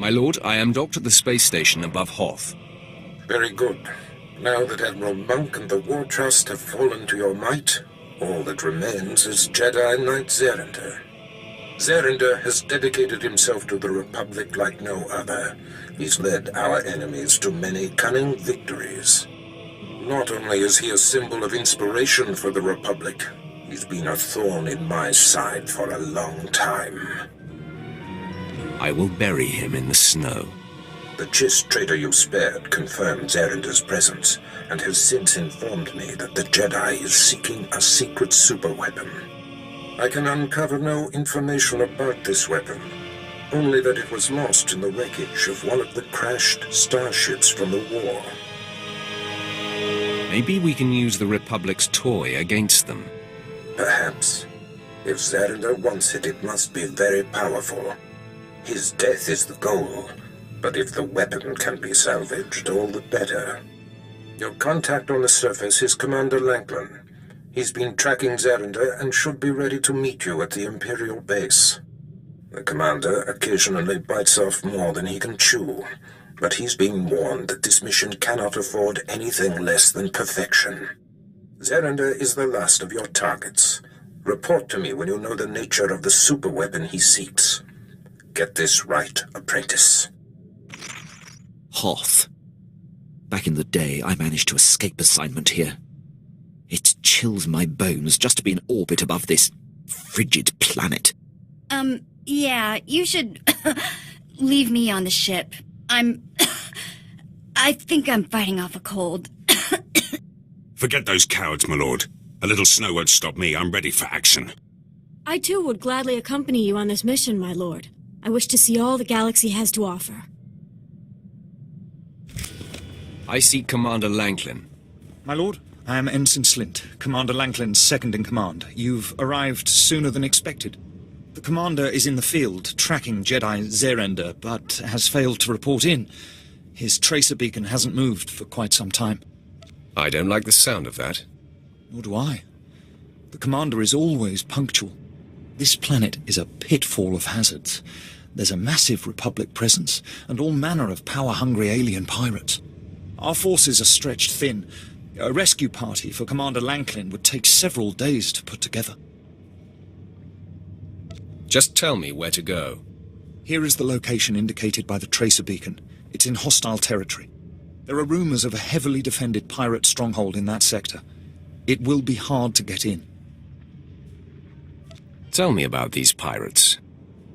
My lord, I am docked at the space station above Hoth. Very good. Now that Admiral Monk and the War Trust have fallen to your might, all that remains is Jedi Knight Zerinder. Zerinder has dedicated himself to the Republic like no other. He's led our enemies to many cunning victories. Not only is he a symbol of inspiration for the Republic, he's been a thorn in my side for a long time. I will bury him in the snow. The Chiss traitor you spared confirmed Zerinder's presence, and has since informed me that the Jedi is seeking a secret superweapon. I can uncover no information about this weapon, only that it was lost in the wreckage of one of the crashed starships from the war. Maybe we can use the Republic's toy against them. Perhaps. If Zerinder wants it, it must be very powerful. His death is the goal, but if the weapon can be salvaged, all the better. Your contact on the surface is Commander Lanklin. He's been tracking Zerinder and should be ready to meet you at the Imperial base. The commander occasionally bites off more than he can chew, but he's been warned that this mission cannot afford anything less than perfection. Zerinder is the last of your targets. Report to me when you know the nature of the superweapon he seeks. Get this right, apprentice. Hoth. Back in the day, I managed to escape assignment here. It chills my bones just to be in orbit above this frigid planet. Yeah, you should leave me on the ship. I think I'm fighting off a cold. Forget those cowards, my lord. A little snow won't stop me. I'm ready for action. I too would gladly accompany you on this mission, my lord. I wish to see all the galaxy has to offer. I seek Commander Lanklin. My lord, I am Ensign Slint, Commander Lanklin's second-in-command. You've arrived sooner than expected. The commander is in the field, tracking Jedi Zerinder, but has failed to report in. His tracer beacon hasn't moved for quite some time. I don't like the sound of that. Nor do I. The commander is always punctual. This planet is a pitfall of hazards. There's a massive Republic presence, and all manner of power-hungry alien pirates. Our forces are stretched thin. A rescue party for Commander Lanklin would take several days to put together. Just tell me where to go. Here is the location indicated by the tracer beacon. It's in hostile territory. There are rumors of a heavily defended pirate stronghold in that sector. It will be hard to get in. Tell me about these pirates.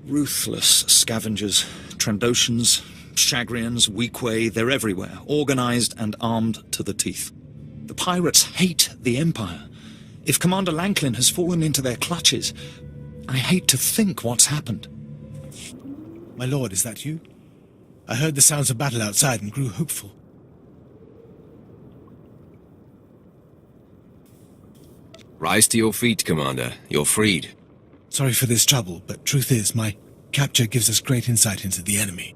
Ruthless scavengers, Trandoshans, Chagrians, Weequay, they're everywhere, organized and armed to the teeth. The pirates hate the Empire. If Commander Lanklin has fallen into their clutches, I hate to think what's happened. My lord, is that you? I heard the sounds of battle outside and grew hopeful. Rise to your feet, Commander. You're freed. Sorry for this trouble, but truth is, my capture gives us great insight into the enemy.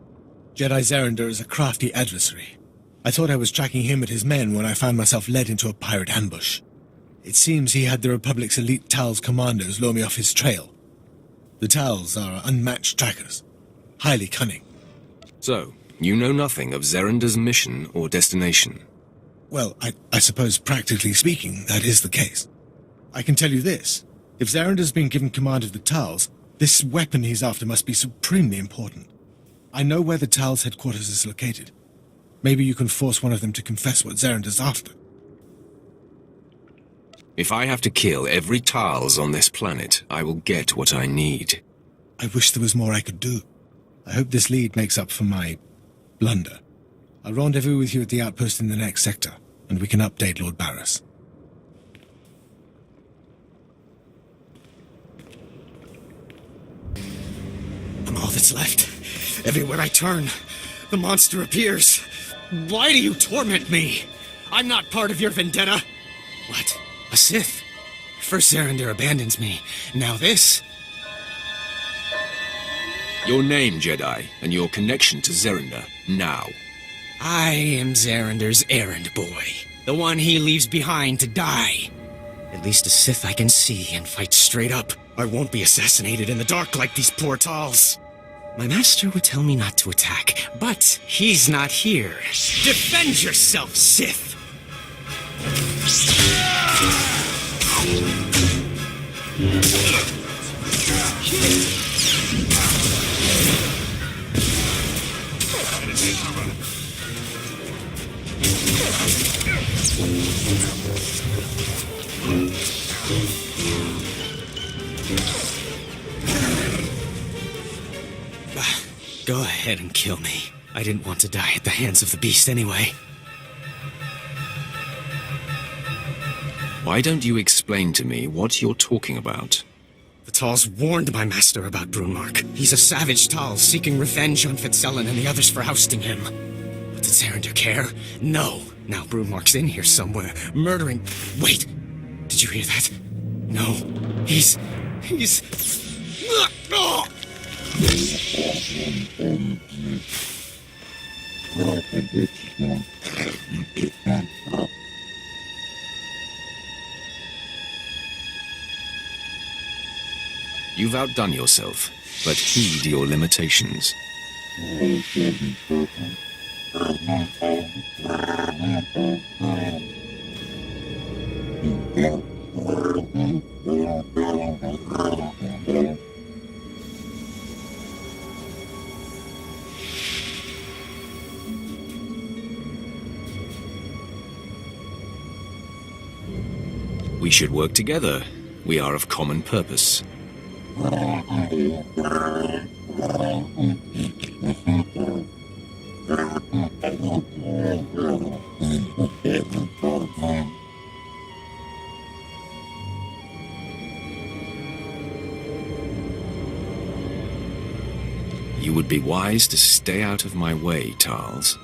Jedi Zerinder is a crafty adversary. I thought I was tracking him and his men when I found myself led into a pirate ambush. It seems he had the Republic's elite Tal's commandos lure me off his trail. The Tals are unmatched trackers, highly cunning. So, you know nothing of Zerinder's mission or destination? Well, I suppose practically speaking, that is the case. I can tell you this. If Zerinder's been given command of the Tals, this weapon he's after must be supremely important. I know where the Tals' headquarters is located. Maybe you can force one of them to confess what Zerinder's after. If I have to kill every Tals on this planet, I will get what I need. I wish there was more I could do. I hope this lead makes up for my blunder. I'll rendezvous with you at the outpost in the next sector, and we can update Lord Barris. I'm all that's left. Everywhere I turn, the monster appears. Why do you torment me? I'm not part of your vendetta. What? A Sith? First Zerinder abandons me. Now this? Your name, Jedi, and your connection to Zerinder, now. I am Zerinder's errand boy. The one he leaves behind to die. At least a Sith I can see and fight straight up. I won't be assassinated in the dark like these poor Tals. My master would tell me not to attack, but he's not here. Defend yourself, Sith! Go ahead and kill me. I didn't want to die at the hands of the beast anyway. Why don't you explain to me what you're talking about? The Tals warned my master about Brunmark. He's a savage Tal seeking revenge on Fitzellen and the others for ousting him. But did Zarander care? No. Now Brunmark's in here somewhere, murdering... Wait! Did you hear that? No. He's... Oh! You've outdone yourself, but heed your limitations. We should work together. We are of common purpose. You would be wise to stay out of my way, Tals.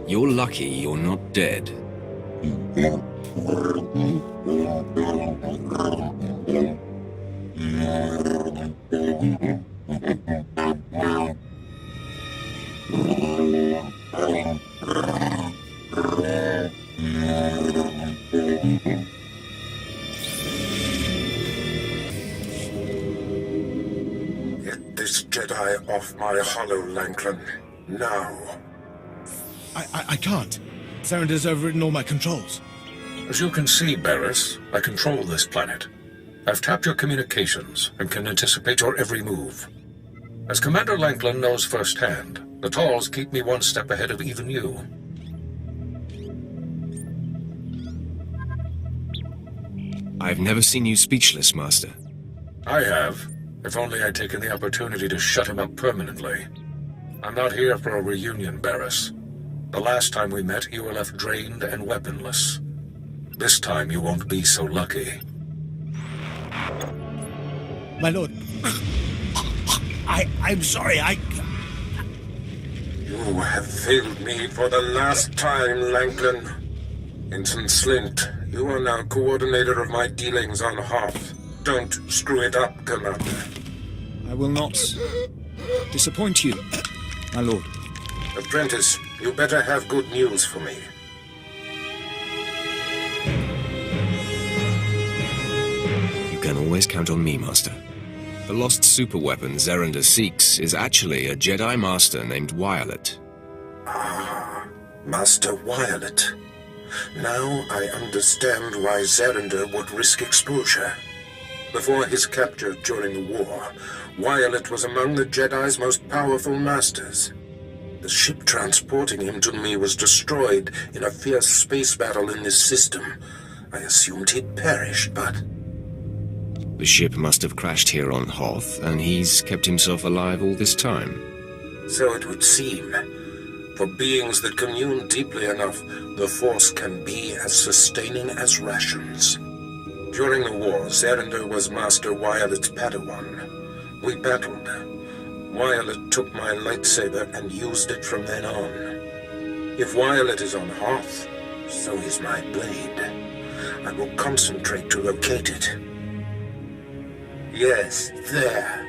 You're lucky you're not dead. Get this Jedi off my hollow, Lanklin. Now. I can't. Zarander's overridden all my controls. As you can see, Barris, I control this planet. I've tapped your communications and can anticipate your every move. As Commander Lanklin knows firsthand, the Tals keep me one step ahead of even you. I've never seen you speechless, Master. I have. If only I'd taken the opportunity to shut him up permanently. I'm not here for a reunion, Barris. The last time we met, you were left drained and weaponless. This time you won't be so lucky. My lord, I'm sorry, You have failed me for the last time, Lanklin. Ensign Slint, you are now coordinator of my dealings on Hoth. Don't screw it up, Commander. I will not disappoint you, my lord. Apprentice, you better have good news for me. You can always count on me, Master. The lost superweapon Zerender seeks is actually a Jedi Master named Violet. Ah, Master Violet. Now I understand why Zerender would risk exposure. Before his capture during the war, Violet was among the Jedi's most powerful masters. The ship transporting him to me was destroyed in a fierce space battle in this system. I assumed he'd perished, but... The ship must have crashed here on Hoth, and he's kept himself alive all this time. So it would seem. For beings that commune deeply enough, the Force can be as sustaining as rations. During the war, Zerender was Master Violet's Padawan. We battled. Violet took my lightsaber and used it from then on. If Violet is on Hoth, so is my blade. I will concentrate to locate it. Yes, there.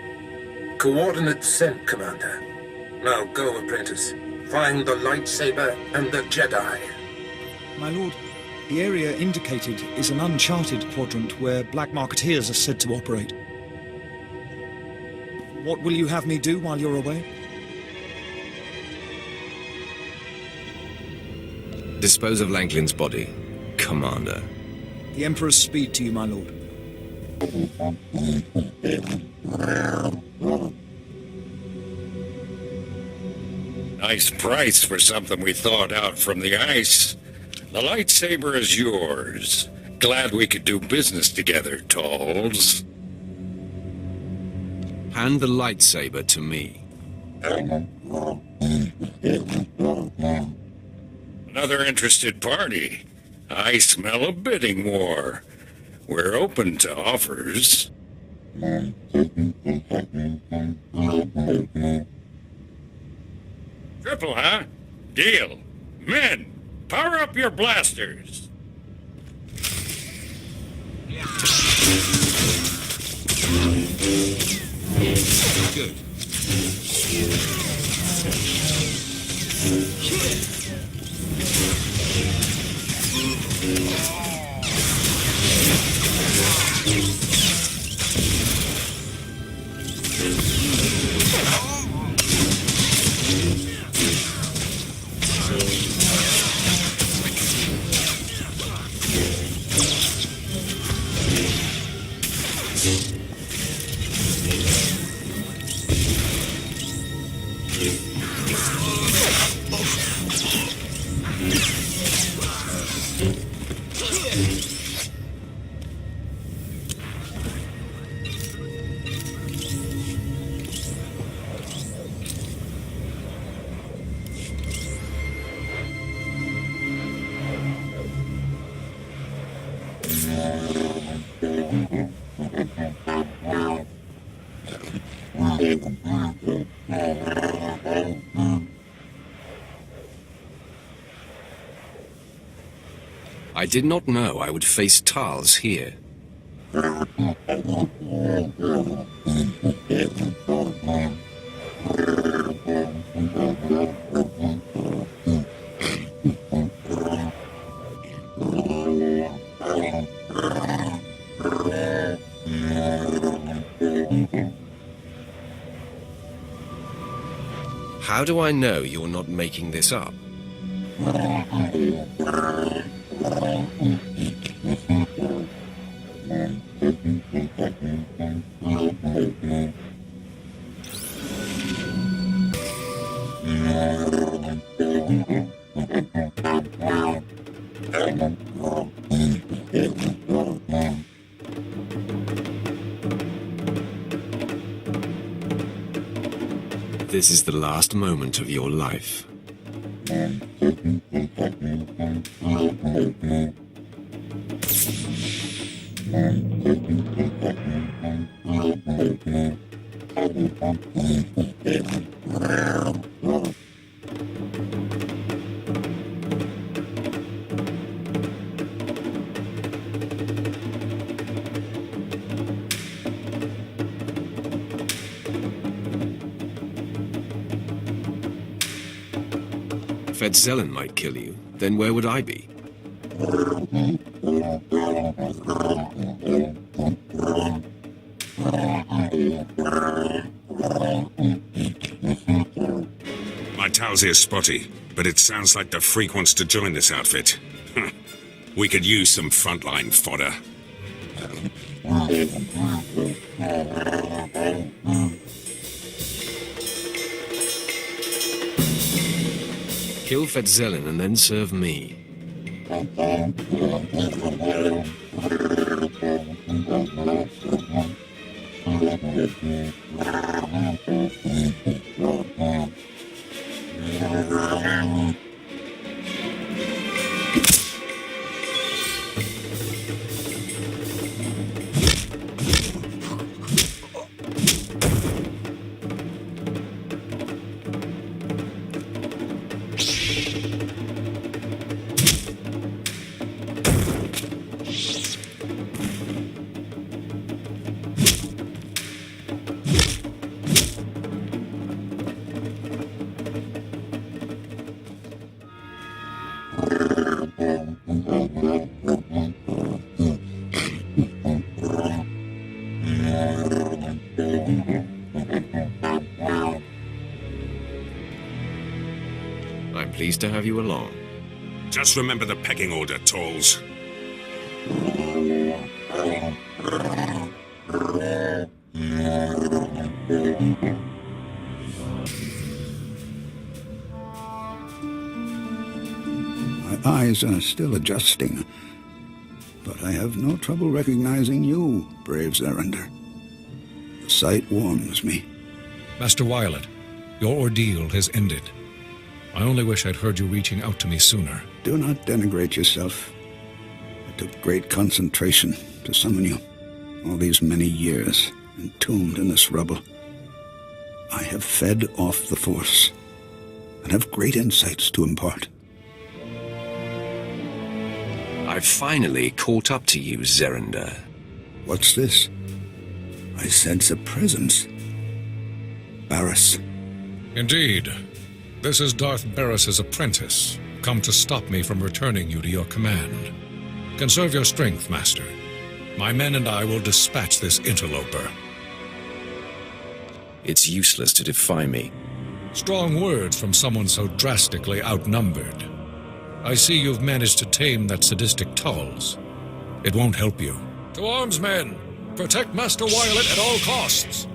Coordinates sent, Commander. Now go, apprentice. Find the lightsaber and the Jedi. My lord, the area indicated is an uncharted quadrant where black marketeers are said to operate. What will you have me do while you're away? Dispose of Lanklin's body, Commander. The Emperor's speed to you, my lord. Nice price for something we thawed out from the ice. The lightsaber is yours. Glad we could do business together, Tolls. Hand the lightsaber to me. Another interested party. I smell a bidding war. We're open to offers. Triple, huh? Deal. Men, power up your blasters. Good. I did not know I would face Tals here. How do I know you're not making this up? This is the last moment of your life. If Edzelen might kill you, then where would I be? Signals here spotty, but it sounds like the freak wants to join this outfit. We could use some frontline fodder. Kill Fetzelin and then serve me. I'm pleased to have you along. Just remember the pecking order, Talls. My eyes are still adjusting, but I have no trouble recognizing you, brave Zerender. The sight warms me. Master Violet, your ordeal has ended. I only wish I'd heard you reaching out to me sooner. Do not denigrate yourself. It took great concentration to summon you. All these many years, entombed in this rubble. I have fed off the Force, and have great insights to impart. I've finally caught up to you, Zerender. What's this? I sense a presence. Barriss. Indeed. This is Darth Barris's apprentice, come to stop me from returning you to your command. Conserve your strength, Master. My men and I will dispatch this interloper. It's useless to defy me. Strong words from someone so drastically outnumbered. I see you've managed to tame that sadistic Talls. It won't help you. To arms, men! Protect Master Violet at all costs!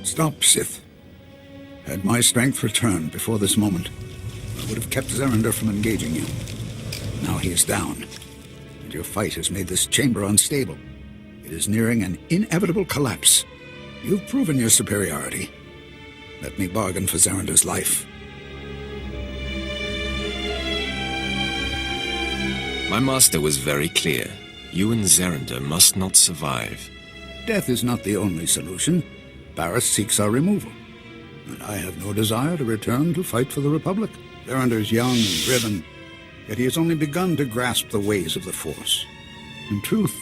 Stop, Sith. Had my strength returned before this moment, I would have kept Zerender from engaging you. Now he is down, and your fight has made this chamber unstable. It is nearing an inevitable collapse. You've proven your superiority. Let me bargain for Zerender's life. My master was very clear. You and Zerender must not survive. Death is not the only solution. Barriss seeks our removal, and I have no desire to return to fight for the Republic. Zerender's young and driven, yet he has only begun to grasp the ways of the Force. In truth,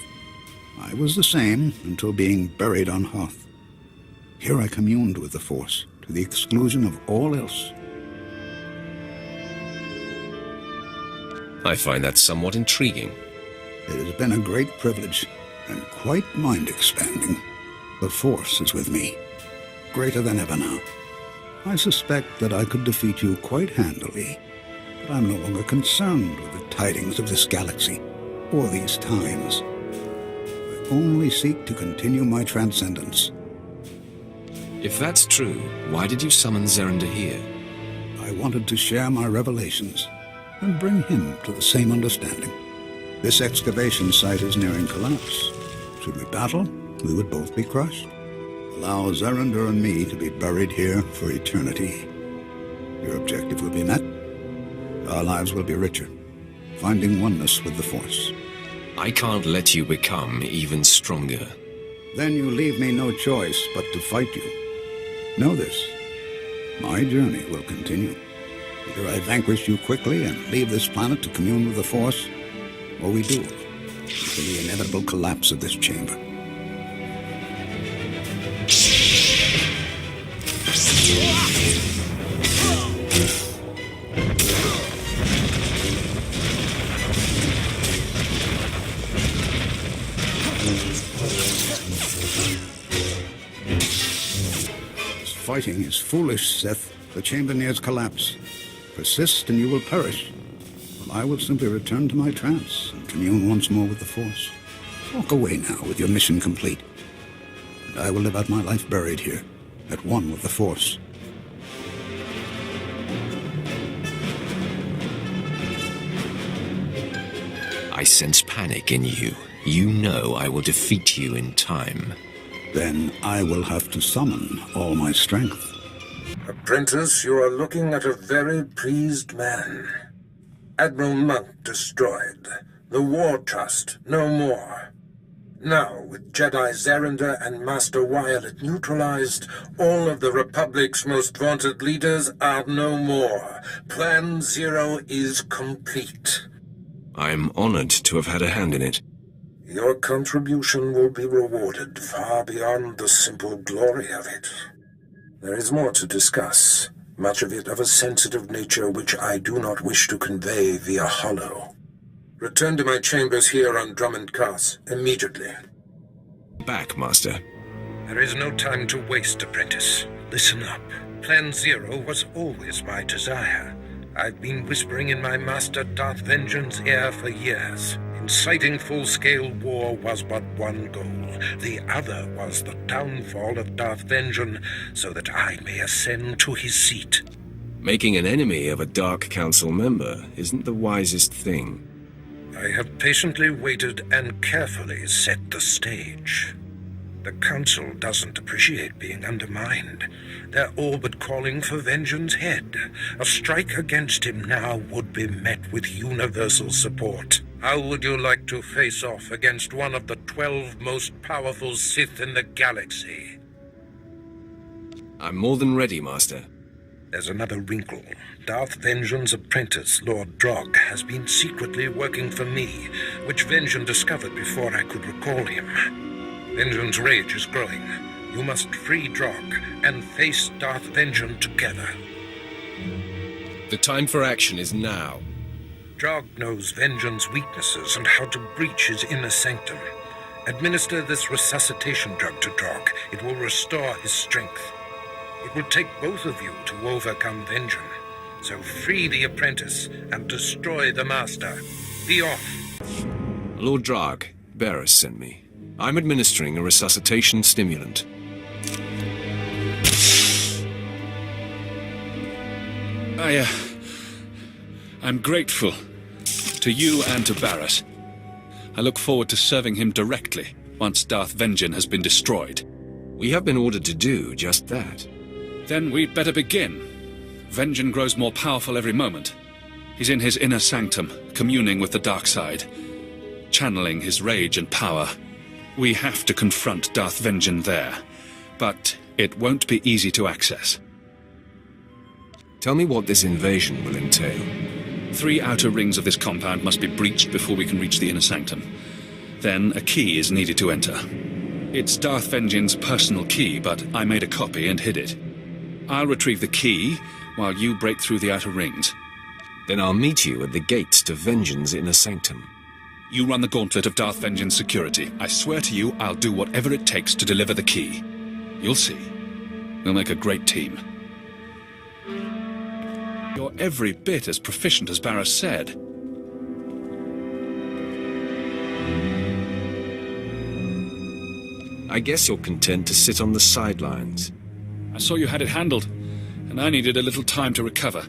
I was the same until being buried on Hoth. Here I communed with the Force, to the exclusion of all else. I find that somewhat intriguing. It has been a great privilege, and quite mind-expanding. The Force is with me, greater than ever now. I suspect that I could defeat you quite handily, but I'm no longer concerned with the tidings of this galaxy, or these times. I only seek to continue my transcendence. If that's true, why did you summon Zerinder here? I wanted to share my revelations, and bring him to the same understanding. This excavation site is nearing collapse. Should we battle, we would both be crushed. Allow Zerinder and me to be buried here for eternity. Your objective will be met. Our lives will be richer, finding oneness with the Force. I can't let you become even stronger. Then you leave me no choice but to fight you. Know this. My journey will continue. Either I vanquish you quickly and leave this planet to commune with the Force, or we duel until the inevitable collapse of this chamber. This fighting is foolish, Sith. The chamber nears collapse. Persist and you will perish. Well, I will simply return to my trance and commune once more with the Force. Walk away now with your mission complete. And I will live out my life buried here, at one with the Force. I sense panic in you. You know I will defeat you in time. Then I will have to summon all my strength. Apprentice, you are looking at a very pleased man. Admiral Monk destroyed. The War Trust, no more. Now, with Jedi Zerinder and Master Wyatt neutralized, all of the Republic's most vaunted leaders are no more. Plan Zero is complete. I'm honored to have had a hand in it. Your contribution will be rewarded far beyond the simple glory of it. There is more to discuss, much of it of a sensitive nature which I do not wish to convey via holo. Return to my chambers here on Drummond Cars immediately. Back, Master. There is no time to waste, Apprentice. Listen up. Plan Zero was always my desire. I've been whispering in my Master Darth Vengeance's ear for years. Inciting full-scale war was but one goal. The other was the downfall of Darth Vengeance, so that I may ascend to his seat. Making an enemy of a Dark Council member isn't the wisest thing. I have patiently waited and carefully set the stage. The Council doesn't appreciate being undermined. They're all but calling for Vengeance's head. A strike against him now would be met with universal support. How would you like to face off against one of the 12 most powerful Sith in the galaxy? I'm more than ready, Master. There's another wrinkle. Darth Vengeance's apprentice, Lord Drog, has been secretly working for me, which Vengeance discovered before I could recall him. Vengeance's rage is growing. You must free Drog and face Darth Vengeance together. The time for action is now. Drog knows Vengeance's weaknesses and how to breach his inner sanctum. Administer this resuscitation drug to Drog. It will restore his strength. It will take both of you to overcome Vengeance. So free the apprentice and destroy the Master. Be off. Lord Drag, Barris sent me. I'm administering a resuscitation stimulant. I'm grateful to you and to Barris. I look forward to serving him directly once Darth Vengeance has been destroyed. We have been ordered to do just that. Then we'd better begin. Vengeance grows more powerful every moment. He's in his inner sanctum, communing with the dark side, channeling his rage and power. We have to confront Darth Vengeance there, but it won't be easy to access. Tell me what this invasion will entail. 3 outer rings of this compound must be breached before we can reach the inner sanctum. Then a key is needed to enter. It's Darth Vengean's personal key, but I made a copy and hid it. I'll retrieve the key while you break through the outer rings. Then I'll meet you at the gates to Vengean's inner sanctum. You run the gauntlet of Darth Vengean's security. I swear to you, I'll do whatever it takes to deliver the key. You'll see. We'll make a great team. You're every bit as proficient as Barras said. I guess you're content to sit on the sidelines. I saw you had it handled, and I needed a little time to recover.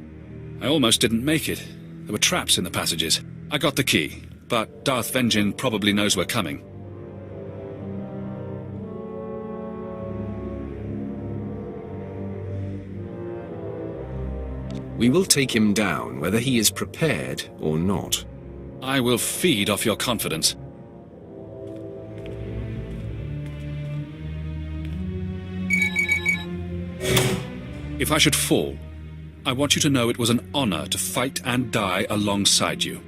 I almost didn't make it. There were traps in the passages. I got the key, but Darth Vengean probably knows we're coming. We will take him down, whether he is prepared or not. I will feed off your confidence. If I should fall, I want you to know it was an honor to fight and die alongside you.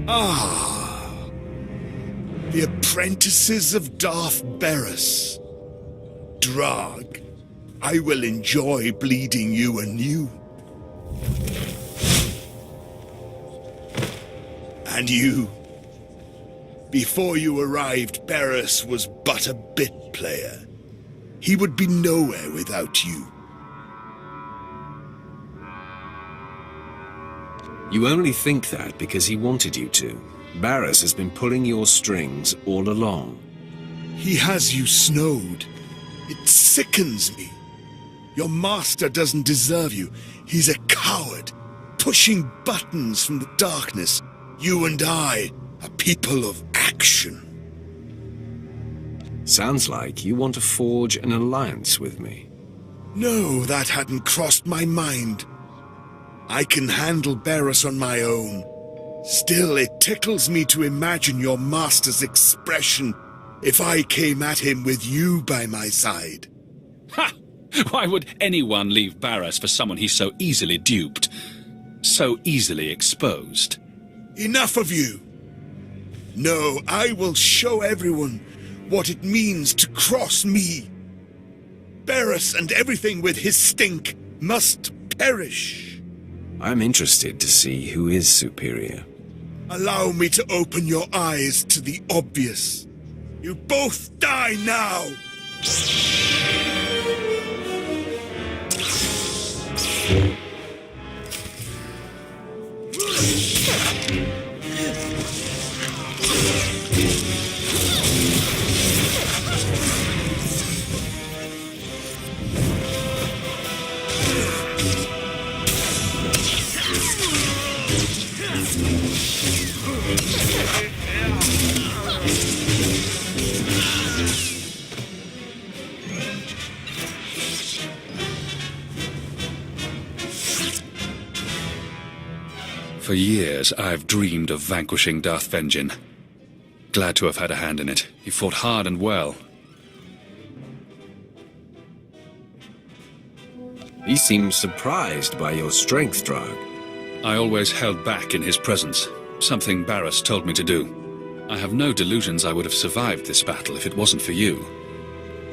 Ah, the apprentices of Darth Barras. Drag, I will enjoy bleeding you anew. And you, before you arrived, Barras was but a bit player. He would be nowhere without you. You only think that because he wanted you to. Barras has been pulling your strings all along. He has you snowed. It sickens me. Your master doesn't deserve you. He's a coward, pushing buttons from the darkness. You and I are people of action. Sounds like you want to forge an alliance with me. No, that hadn't crossed my mind. I can handle Barras on my own. Still, it tickles me to imagine your master's expression if I came at him with you by my side. Ha! Why would anyone leave Barras for someone he's so easily duped? So easily exposed? Enough of you! No, I will show everyone what it means to cross me. Barras and everything with his stink must perish. I'm interested to see who is superior. Allow me to open your eyes to the obvious. You both die now! For years, I've dreamed of vanquishing Darth Vengean. Glad to have had a hand in it. He fought hard and well. He seems surprised by your strength, Drag. I always held back in his presence, something Barras told me to do. I have no delusions I would have survived this battle if it wasn't for you.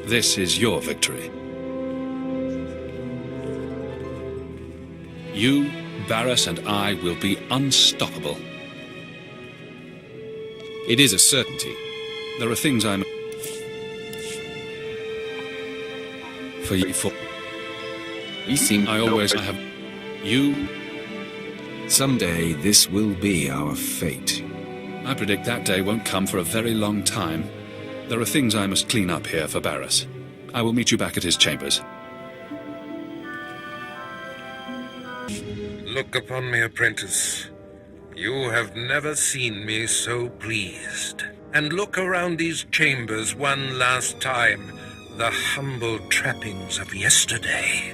This is your victory. You, Barras, and I will be unstoppable. It is a certainty. There are things I'm... For you, He seemed... I have... You... Someday this will be our fate. I predict that day won't come for a very long time. There are things I must clean up here for Barras. I will meet you back at his chambers. Look upon me, apprentice. You have never seen me so pleased. And look around these chambers one last time, the humble trappings of yesterday.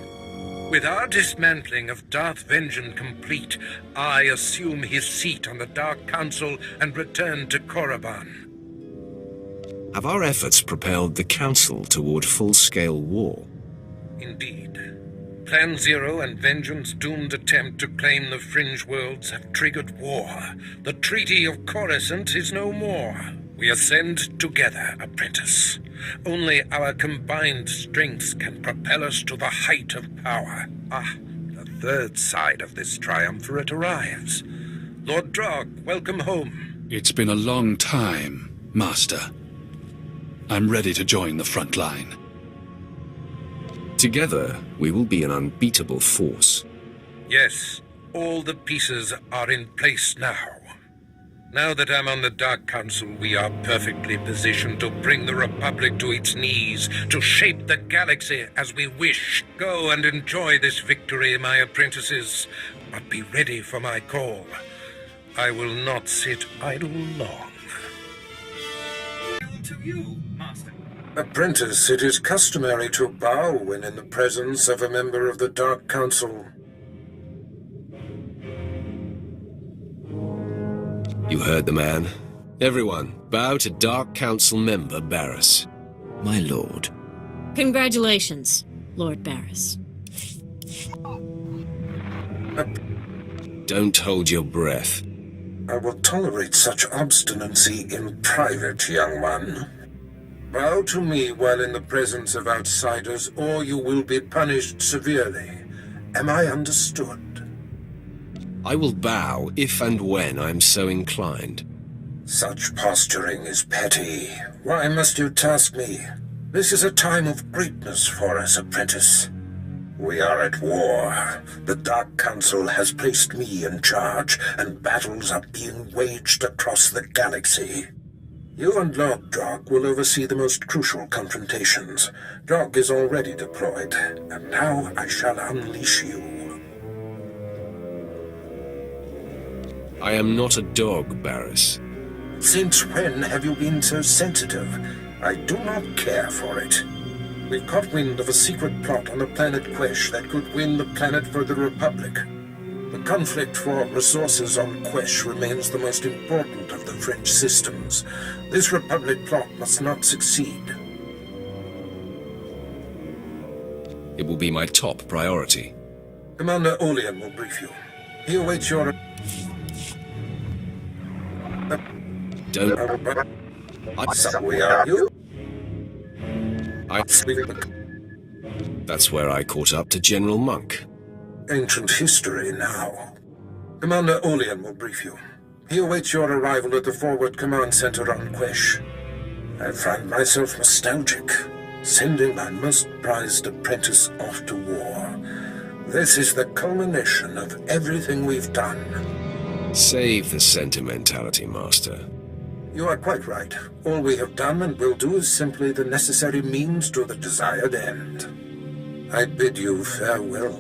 With our dismantling of Darth Vengean complete, I assume his seat on the Dark Council and return to Korriban. Have our efforts propelled the Council toward full-scale war? Indeed. Plan Zero and Vengeance's doomed attempt to claim the Fringe Worlds have triggered war. The Treaty of Coruscant is no more. We ascend together, apprentice. Only our combined strengths can propel us to the height of power. The third side of this triumvirate arrives. Lord Drog, welcome home. It's been a long time, Master. I'm ready to join the front line. Together, we will be an unbeatable force. Yes, all the pieces are in place now. Now that I'm on the Dark Council, we are perfectly positioned to bring the Republic to its knees, to shape the galaxy as we wish. Go and enjoy this victory, my apprentices, but be ready for my call. I will not sit idle long. To you, Master. Apprentice, it is customary to bow when in the presence of a member of the Dark Council. You heard the man. Everyone, bow to Dark Council member Barris. My lord. Congratulations, Lord Barris. Don't hold your breath. I will tolerate such obstinacy in private, young one. Bow to me while in the presence of outsiders, or you will be punished severely. Am I understood? I will bow if and when I'm so inclined. Such posturing is petty. Why must you task me? This is a time of greatness for us, apprentice. We are at war. The Dark Council has placed me in charge, and battles are being waged across the galaxy. You and Lord Drog will oversee the most crucial confrontations. Drog is already deployed, and now I shall unleash you. I am not a dog, Barris. Since when have you been so sensitive? I do not care for it. We've caught wind of a secret plot on the planet Quesh that could win the planet for the Republic. The conflict for resources on Quesh remains the most important of the French systems. This Republic plot must not succeed. It will be my top priority. Commander Olean will brief you. He awaits your... That's where I caught up to General Monk. Ancient history now. Commander Olean will brief you. He awaits your arrival at the Forward Command Center on Quesh. I find myself nostalgic, sending my most prized apprentice off to war. This is the culmination of everything we've done. Save the sentimentality, Master. You are quite right. All we have done and will do is simply the necessary means to the desired end. I bid you farewell.